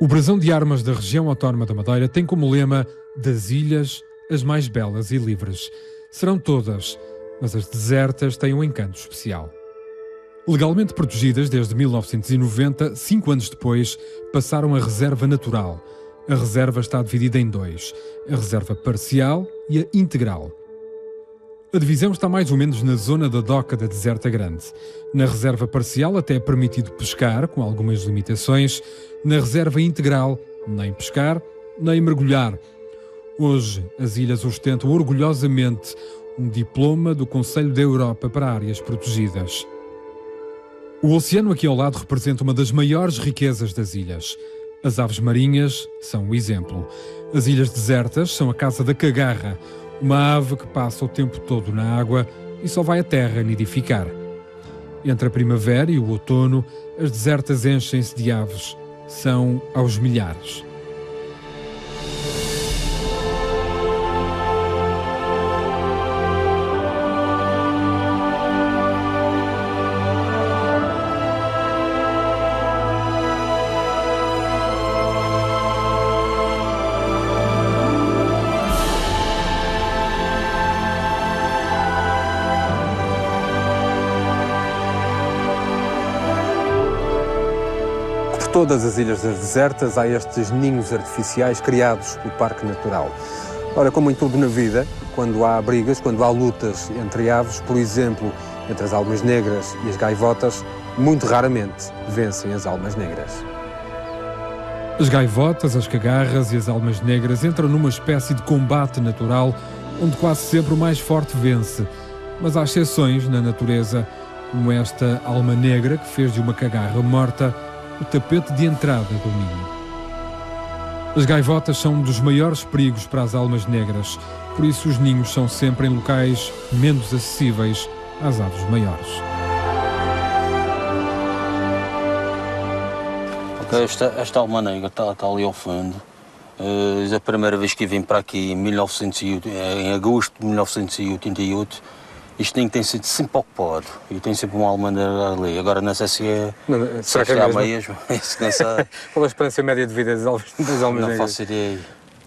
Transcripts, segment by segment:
O brasão de armas da região autónoma da Madeira tem como lema "Das ilhas, as mais belas e livres". Serão todas, mas as desertas têm um encanto especial. Legalmente protegidas desde 1990, 5 anos depois, passaram a reserva natural. A reserva está dividida em dois: a reserva parcial e a integral. A divisão está mais ou menos na zona da doca da Deserta Grande. Na reserva parcial até é permitido pescar, com algumas limitações. Na reserva integral, nem pescar, nem mergulhar. Hoje, as ilhas ostentam orgulhosamente um diploma do Conselho da Europa para áreas protegidas. O oceano aqui ao lado representa uma das maiores riquezas das ilhas. As aves marinhas são o exemplo. As ilhas desertas são a casa da cagarra, uma ave que passa o tempo todo na água e só vai à terra nidificar. Entre a primavera e o outono, as desertas enchem-se de aves. São aos milhares. Todas as ilhas das desertas há estes ninhos artificiais criados no Parque Natural. Ora, como em tudo na vida, quando há brigas, quando há lutas entre aves, por exemplo, entre as almas negras e as gaivotas, muito raramente vencem as almas negras. As gaivotas, as cagarras e as almas negras entram numa espécie de combate natural onde quase sempre o mais forte vence. Mas há exceções na natureza, como esta alma negra que fez de uma cagarra morta o tapete de entrada do ninho. As gaivotas são um dos maiores perigos para as almas negras, por isso os ninhos são sempre em locais menos acessíveis às aves maiores. Ok, esta alma negra está ali ao fundo. É a primeira vez que vim para aqui em agosto de 1988. Este ninho tem sido sempre ocupado e tem sempre uma alma ali. Agora não sei se é. Será que é mesmo? Mesmo? Isso não sei. Qual a experiência média de vida das almas negras? Não faço ideia.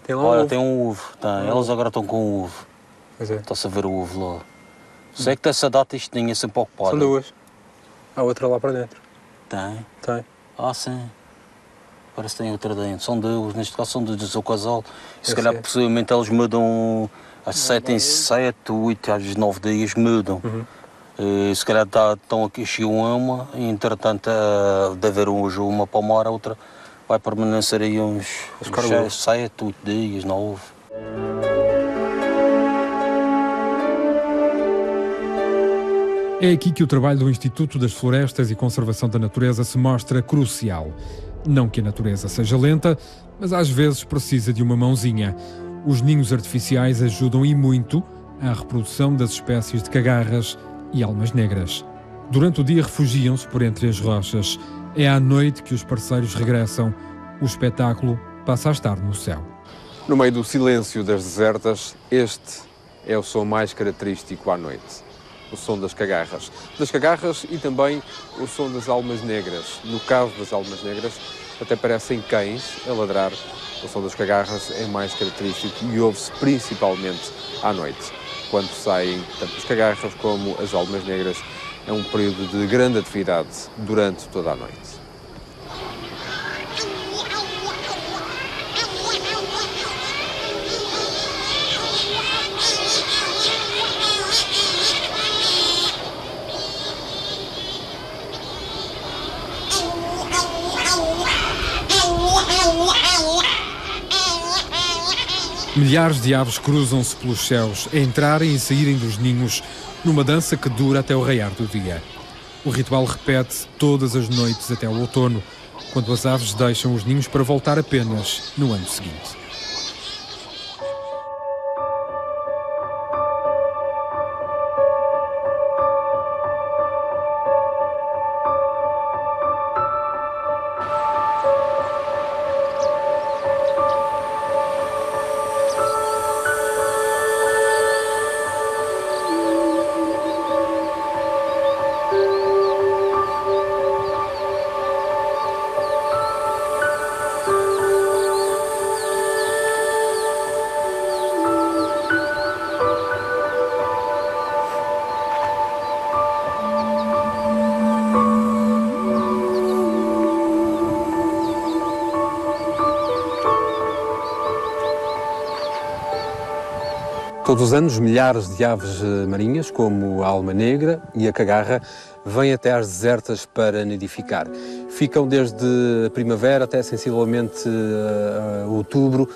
Tem lá Olha, um tem um ovo. Tem. Elas agora estão com um ovo. Pois é. Está-se a ver o ovo lá. Sei que dessa data este ninho é sempre ocupado. São duas. Há outra lá para dentro. Tem? Tem. Ah, sim. Parece que tem outra dentro. São duas, neste caso são duas do seu casal. Se calhar, possivelmente, eles mudam às 7 em 7, 8, às 9 dias mudam. Se calhar estão aqui uma e, entretanto, deve haver hoje uma para uma hora, a outra vai permanecer aí uns 7, 8 dias, 9. É aqui que o trabalho do Instituto das Florestas e Conservação da Natureza se mostra crucial. Não que a natureza seja lenta, mas às vezes precisa de uma mãozinha. Os ninhos artificiais ajudam e muito à reprodução das espécies de cagarras e almas negras. Durante o dia refugiam-se por entre as rochas. É à noite que os parceiros regressam. O espetáculo passa a estar no céu. No meio do silêncio das desertas, este é o som mais característico à noite. O som das cagarras. Das cagarras e também o som das almas negras. No caso das almas negras, até parecem cães a ladrar. O som das cagarras é mais característico e ouve-se principalmente à noite. Quando saem tanto as cagarras como as almas negras, é um período de grande atividade durante toda a noite. Milhares de aves cruzam-se pelos céus, a entrarem e saírem dos ninhos, numa dança que dura até o raiar do dia. O ritual repete-se todas as noites até o outono, quando as aves deixam os ninhos para voltar apenas no ano seguinte. Todos os anos, milhares de aves marinhas, como a alma-negra e a cagarra, vêm até às desertas para nidificar. Ficam desde a primavera até sensivelmente outubro.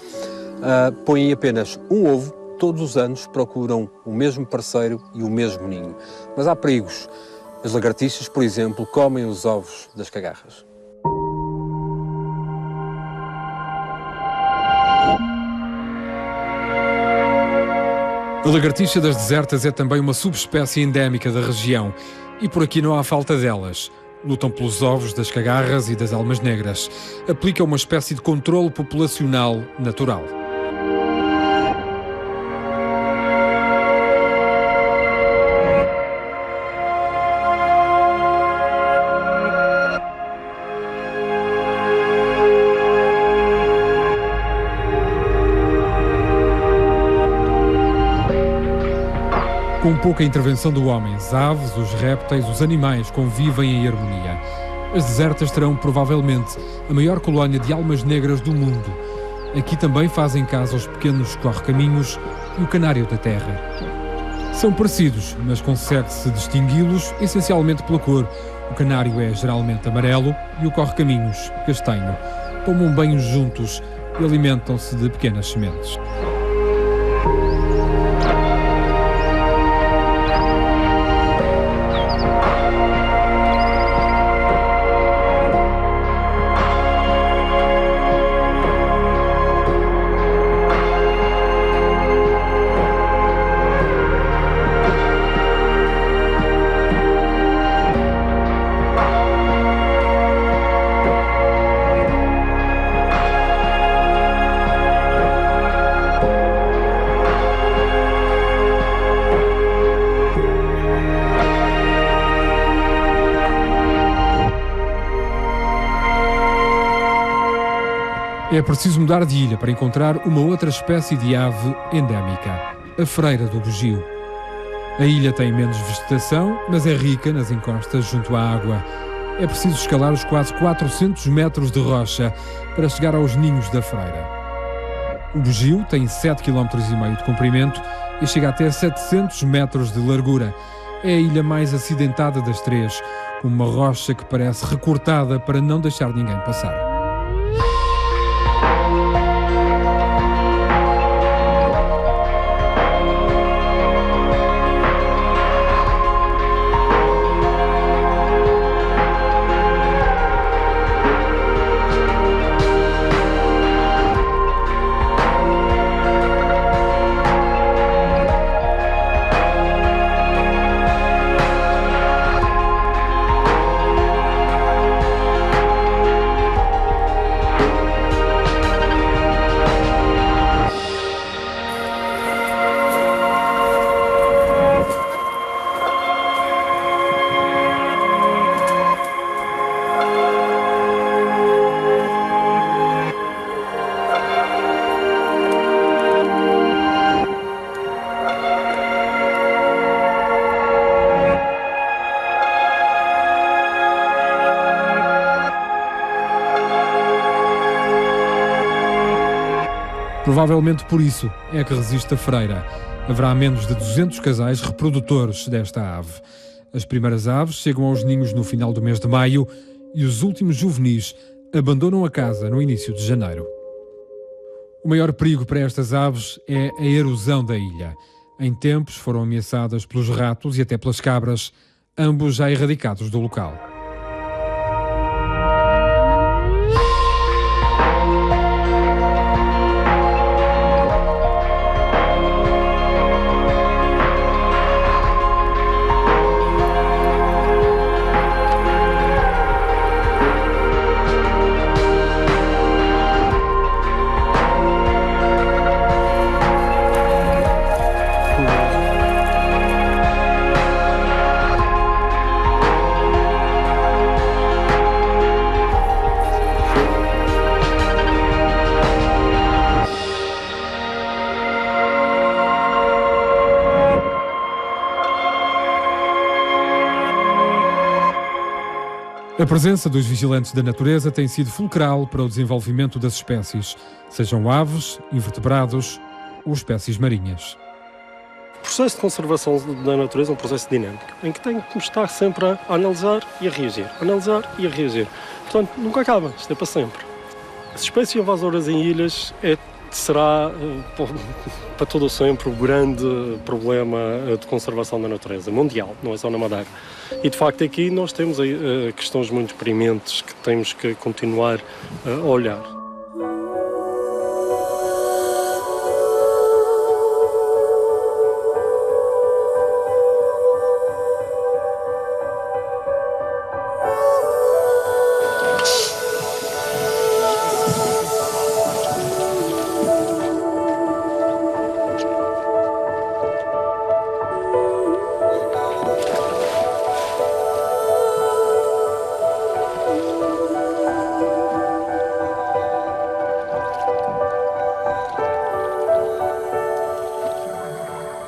Põem apenas um ovo, todos os anos procuram o mesmo parceiro e o mesmo ninho. Mas há perigos. As lagartixas, por exemplo, comem os ovos das cagarras. A lagartixa das desertas é também uma subespécie endémica da região e por aqui não há falta delas. Lutam pelos ovos das cagarras e das almas negras. Aplicam uma espécie de controle populacional natural. Com pouca intervenção do homem, as aves, os répteis, os animais convivem em harmonia. As desertas terão provavelmente a maior colónia de almas negras do mundo. Aqui também fazem casa os pequenos corre-caminhos e o canário da terra. São parecidos, mas consegue-se distingui-los essencialmente pela cor. O canário é geralmente amarelo e o corre-caminhos castanho. Tomam banho juntos e alimentam-se de pequenas sementes. É preciso mudar de ilha para encontrar uma outra espécie de ave endémica, a freira do bugio. A ilha tem menos vegetação, mas é rica nas encostas junto à água. É preciso escalar os quase 400 metros de rocha para chegar aos ninhos da freira. O bugio tem 7,5 km de comprimento e chega até 700 metros de largura. É a ilha mais acidentada das três, com uma rocha que parece recortada para não deixar ninguém passar. Provavelmente por isso é que resiste a freira. Haverá menos de 200 casais reprodutores desta ave. As primeiras aves chegam aos ninhos no final do mês de maio e os últimos juvenis abandonam a casa no início de janeiro. O maior perigo para estas aves é a erosão da ilha. Em tempos foram ameaçadas pelos ratos e até pelas cabras, ambos já erradicados do local. A presença dos vigilantes da natureza tem sido fulcral para o desenvolvimento das espécies, sejam aves, invertebrados ou espécies marinhas. processo de conservação da natureza é um processo dinâmico, em que tem que estar sempre a analisar e a reagir, analisar e a reagir. Portanto, nunca acaba, isto é para sempre. As espécies invasoras em ilhas será para todo o sempre o grande problema de conservação da natureza mundial, não é só na Madeira. E de facto aqui nós temos questões muito prementes que temos que continuar a olhar.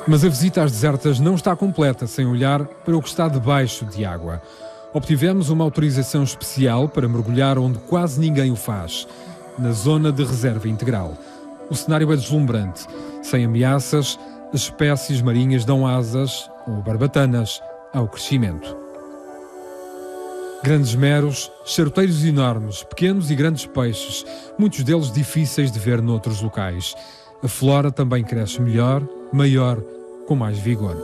Mas a visita às desertas não está completa sem olhar para o que está debaixo de água. Obtivemos uma autorização especial para mergulhar onde quase ninguém o faz, na zona de reserva integral. O cenário é deslumbrante. Sem ameaças, as espécies marinhas dão asas, ou barbatanas, ao crescimento. Grandes meros, charuteiros enormes, pequenos e grandes peixes, muitos deles difíceis de ver noutros locais. A flora também cresce melhor, maior, com mais vigor.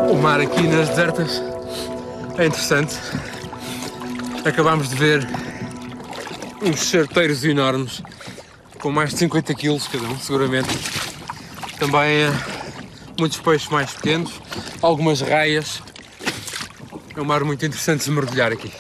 O mar aqui nas desertas é interessante. Acabámos de ver uns charuteiros enormes, com mais de 50 quilos cada um, seguramente. Também muitos peixes mais pequenos, algumas raias. É um mar muito interessante de mergulhar aqui.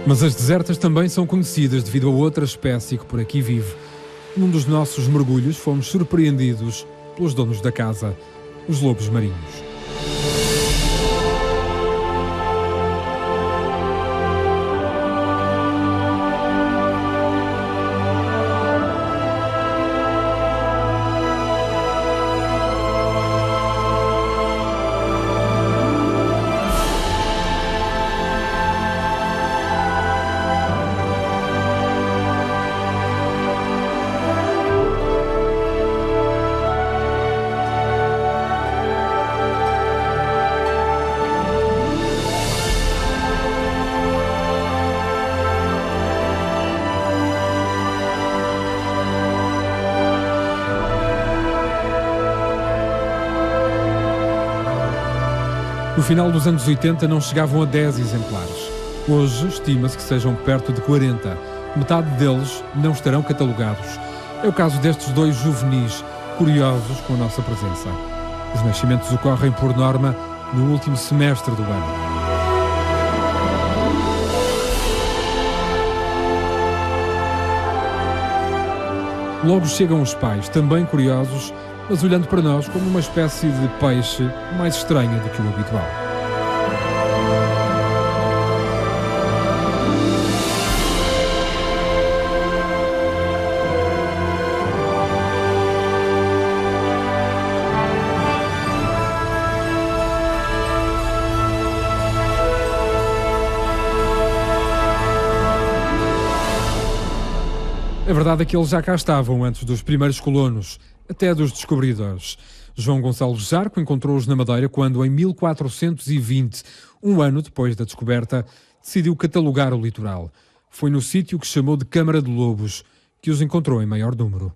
Mas as desertas também são conhecidas devido a outra espécie que por aqui vive. Num dos nossos mergulhos fomos surpreendidos pelos donos da casa, os lobos marinhos. No final dos anos 80 não chegavam a 10 exemplares. Hoje estima-se que sejam perto de 40. Metade deles não estarão catalogados. É o caso destes dois juvenis, curiosos com a nossa presença. Os nascimentos ocorrem, por norma, no último semestre do ano. Logo chegam os pais, também curiosos, mas olhando para nós como uma espécie de peixe mais estranha do que o habitual. A verdade é que eles já cá estavam antes dos primeiros colonos, até dos descobridores. João Gonçalves Jarco encontrou-os na Madeira quando, em 1420, um ano depois da descoberta, decidiu catalogar o litoral. Foi no sítio que chamou de Câmara de Lobos que os encontrou em maior número.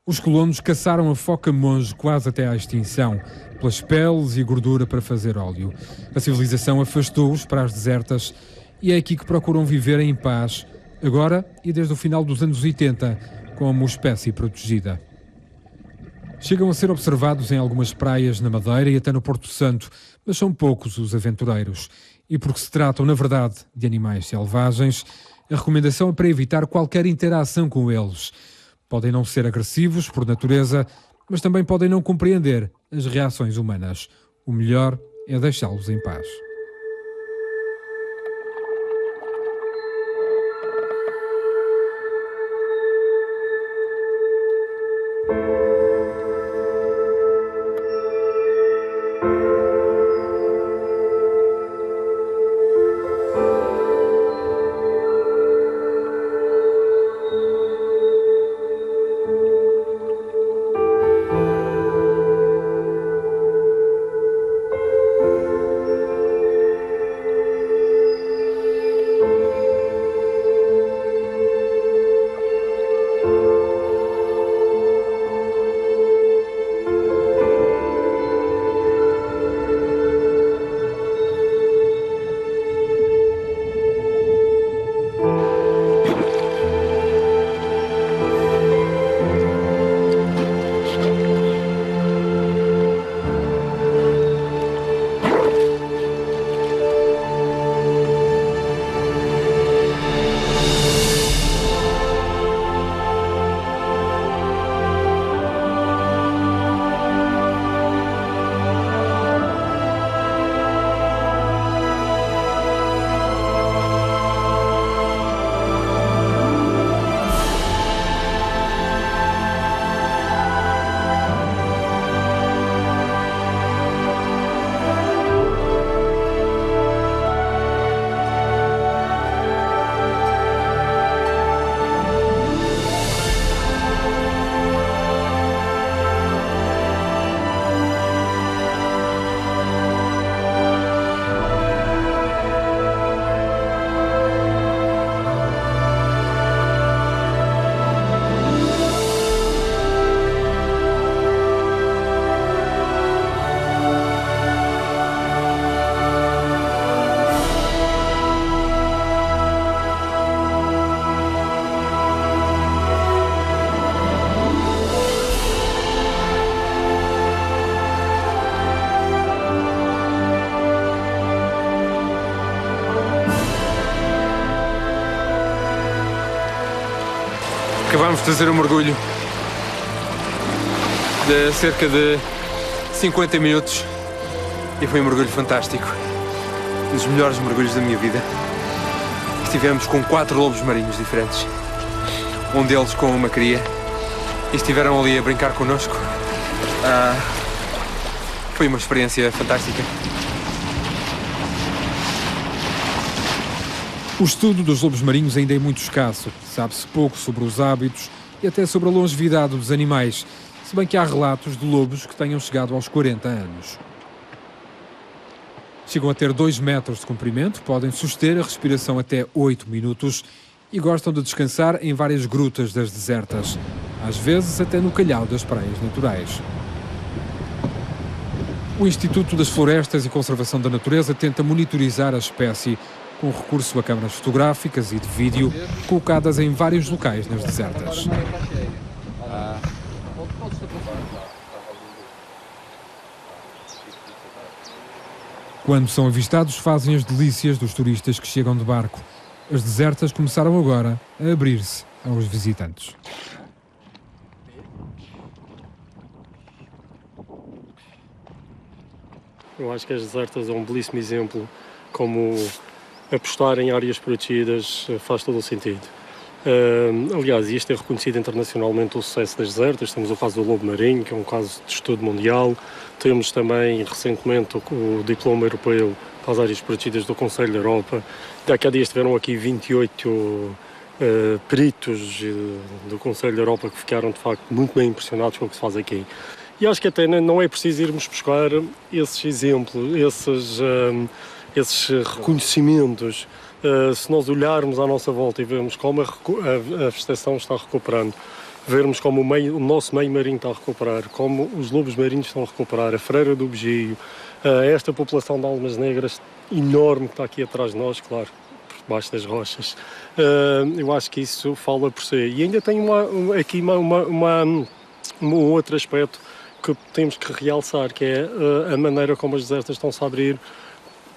Os colonos caçaram a foca monge quase até à extinção, pelas peles e gordura para fazer óleo. A civilização afastou-os para as desertas e é aqui que procuram viver em paz, agora e desde o final dos anos 80, como espécie protegida. Chegam a ser observados em algumas praias na Madeira e até no Porto Santo, mas são poucos os aventureiros. E porque se tratam, na verdade, de animais selvagens, a recomendação é para evitar qualquer interação com eles. Podem não ser agressivos por natureza, mas também podem não compreender as reações humanas. O melhor é deixá-los em paz. Acabámos de fazer um mergulho de cerca de 50 minutos e foi um mergulho fantástico. Um dos melhores mergulhos da minha vida. Estivemos com 4 lobos marinhos diferentes. Um deles com uma cria. E estiveram ali a brincar connosco. Foi uma experiência fantástica. O estudo dos lobos marinhos ainda é muito escasso. Sabe-se pouco sobre os hábitos e até sobre a longevidade dos animais, se bem que há relatos de lobos que tenham chegado aos 40 anos. Chegam a ter 2 metros de comprimento, podem suster a respiração até 8 minutos e gostam de descansar em várias grutas das desertas, às vezes até no calhau das praias naturais. O Instituto das Florestas e Conservação da Natureza tenta monitorizar a espécie com recurso a câmaras fotográficas e de vídeo colocadas em vários locais nas desertas. Quando são avistados, fazem as delícias dos turistas que chegam de barco. As desertas começaram agora a abrir-se aos visitantes. Eu acho que as desertas é um belíssimo exemplo como apostar em áreas protegidas faz todo o sentido. Aliás, isto é reconhecido internacionalmente o sucesso das desertas. Temos o caso do lobo marinho, que é um caso de estudo mundial. Temos também, recentemente, o diploma europeu para as áreas protegidas do Conselho da Europa. Daqui a dias estiveram aqui 28 peritos do Conselho da Europa que ficaram, de facto, muito bem impressionados com o que se faz aqui. E acho que até não é preciso irmos buscar esses exemplos, esses reconhecimentos. Se nós olharmos à nossa volta e vermos como a vegetação está recuperando, vermos como o nosso meio marinho está a recuperar, como os lobos marinhos estão a recuperar, a freira do Bugio, esta população de almas negras enorme que está aqui atrás de nós, claro, por baixo das rochas, eu acho que isso fala por si. E ainda tem aqui um outro aspecto que temos que realçar, que é a maneira como as desertas estão-se a abrir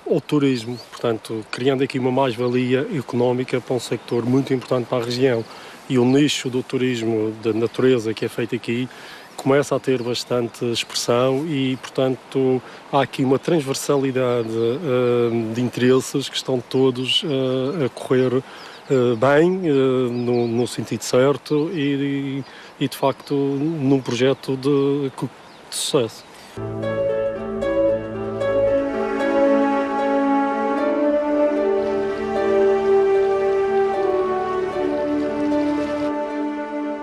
ao turismo, portanto, criando aqui uma mais-valia económica para um sector muito importante para a região. E o nicho do turismo da natureza que é feito aqui começa a ter bastante expressão e, portanto, há aqui uma transversalidade de interesses que estão todos a correr bem, no sentido certo e, de facto, num projeto de sucesso.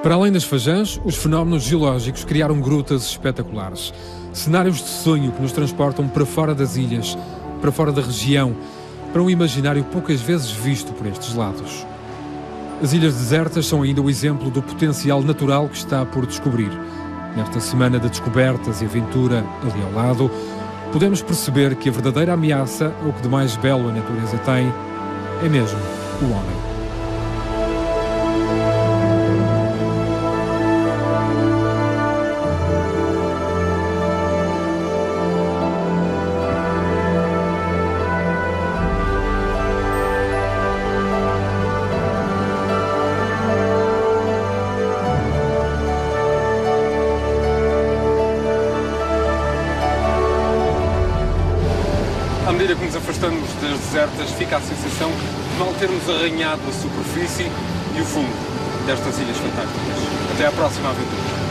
Para além das fajãs, os fenómenos geológicos criaram grutas espetaculares. Cenários de sonho que nos transportam para fora das ilhas, para fora da região, para um imaginário poucas vezes visto por estes lados. As ilhas desertas são ainda o exemplo do potencial natural que está por descobrir. Nesta semana de descobertas e aventura ali ao lado, podemos perceber que a verdadeira ameaça, ou que de mais belo a natureza tem, é mesmo o homem. À medida que nos afastamos das desertas, fica a sensação de mal termos arranhado a superfície e o fundo destas ilhas fantásticas. Até à próxima aventura.